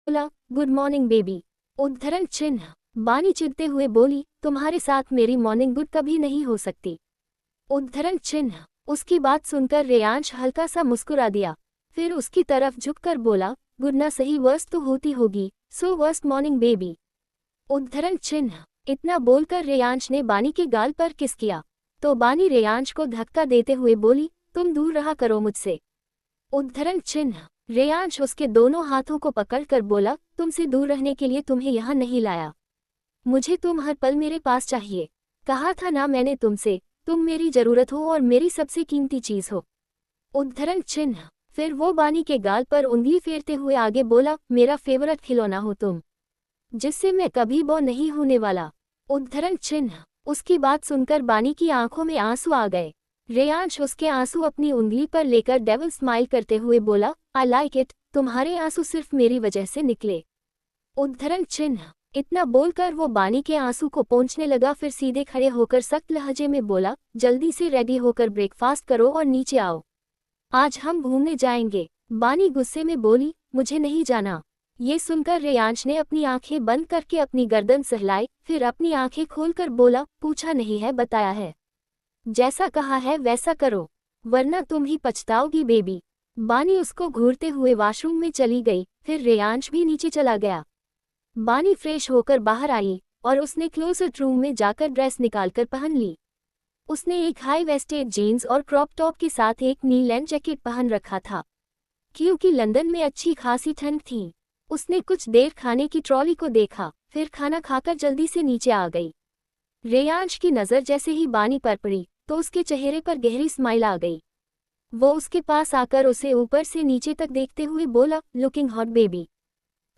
बोला, good morning baby. उद्धरण चिन्ह। बानी चिढ़ते हुए बोली, तुम्हारे साथ मेरी मॉर्निंग गुड कभी नहीं हो सकती। उद्धरण चिन्ह। उसकी बात सुनकर रेयांश हल्का सा मुस्कुरा दिया, फिर उसकी तरफ झुककर बोला, गुड ना सही वर्स्ट तो होती होगी, सो वर्स्ट मॉर्निंग बेबी। उद्धरण चिन्ह। इतना बोलकर रेयांश ने बानी के गाल पर किस किया, तो बानी रेयांश को धक्का देते हुए बोली, तुम दूर रहा करो मुझसे। उद्धरण चिन्ह। रेयांश उसके दोनों हाथों को पकड़कर बोला, तुमसे दूर रहने के लिए तुम्हें यहाँ नहीं लाया। मुझे तुम हर पल मेरे पास चाहिए। कहा था ना मैंने तुमसे, तुम मेरी जरूरत हो और मेरी सबसे कीमती चीज हो। उद्धरण चिन्ह। फिर वो बानी के गाल पर उंगली फेरते हुए आगे बोला, मेरा फेवरेट खिलौना हो तुम, जिससे मैं कभी बोर नहीं होने वाला। उद्धरण चिन्ह। उसकी बात सुनकर बानी की आंखों में आंसू आ गए। रेयांश उसके आंसू अपनी उंगली पर लेकर डेविल स्माइल करते हुए बोला, आई लाइक इट, तुम्हारे आंसू सिर्फ मेरी वजह से निकले। उद्धरण चिन्ह। इतना बोलकर वो बानी के आंसू को पोंछने लगा, फिर सीधे खड़े होकर सख्त लहजे में बोला, जल्दी से रेडी होकर ब्रेकफास्ट करो और नीचे आओ, आज हम घूमने जाएंगे। बानी गुस्से में बोली, मुझे नहीं जाना। ये सुनकर रेयांश ने अपनी आंखें बंद करके अपनी गर्दन सहलाई, फिर अपनी आंखें खोलकर बोला, पूछा नहीं है बताया है, जैसा कहा है वैसा करो, वरना तुम ही पछताओगी बेबी। बानी उसको घूरते हुए वॉशरूम में चली गई, फिर रेयांश भी नीचे चला गया। बानी फ्रेश होकर बाहर आई और उसने क्लोजेट रूम में जाकर ड्रेस निकालकर पहन ली। उसने एक हाई वेस्टेड जीन्स और क्रॉप टॉप के साथ एक नी लेंथ जैकेट पहन रखा था, क्योंकि लंदन में अच्छी खासी ठंड थी। उसने कुछ देर खाने की ट्रॉली को देखा, फिर खाना खाकर जल्दी से नीचे आ गई। रेयांश की नज़र जैसे ही बानी पर पड़ी तो उसके चेहरे पर गहरी स्माइल आ गई। वो उसके पास आकर उसे ऊपर से नीचे तक देखते हुए बोला, लुकिंग हॉट बेबी।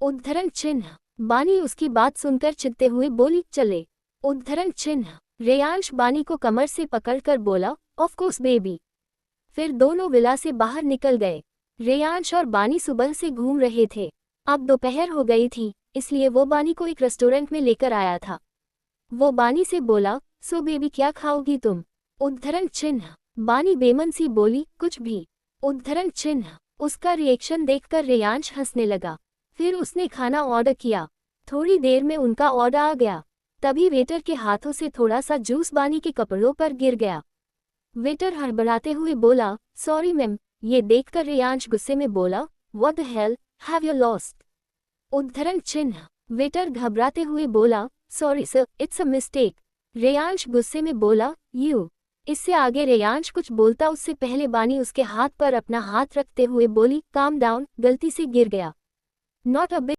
उद्धरण चिन्ह। बानी उसकी बात सुनकर चिढ़ते हुए बोली, चले। उद्धरण चिन्ह। रेयांश बानी को कमर से पकड़कर बोला, ऑफ कोर्स बेबी। फिर दोनों विला से बाहर निकल गए। रेयांश और बानी सुबह से घूम रहे थे। अब दोपहर हो गई थी, इसलिए वो बानी को एक रेस्टोरेंट में लेकर आया था। वो बानी से बोला, सो बेबी क्या खाओगी तुम। उद्धरण चिन्ह। बानी बेमन सी बोली, कुछ भी। उद्धरण चिन्ह। उसका रिएक्शन देखकर रेयांश हंसने लगा, फिर उसने खाना ऑर्डर किया। थोड़ी देर में उनका ऑर्डर आ गया। तभी वेटर के हाथों से थोड़ा सा जूस बानी के कपड़ों पर गिर गया। वेटर हड़बड़ाते हुए बोला, सॉरी मैम। ये देखकर रेयांश गुस्से में बोला, what the hell have you lost. उद्धरण चिन्ह। वेटर घबराते हुए बोला, sorry sir, it's a mistake. Reyansh गुस्से में बोला, यू। इससे आगे रेयांश कुछ बोलता उससे पहले बानी उसके हाथ पर अपना हाथ रखते हुए बोली, काम डाउन, गलती से गिर गया। Not a big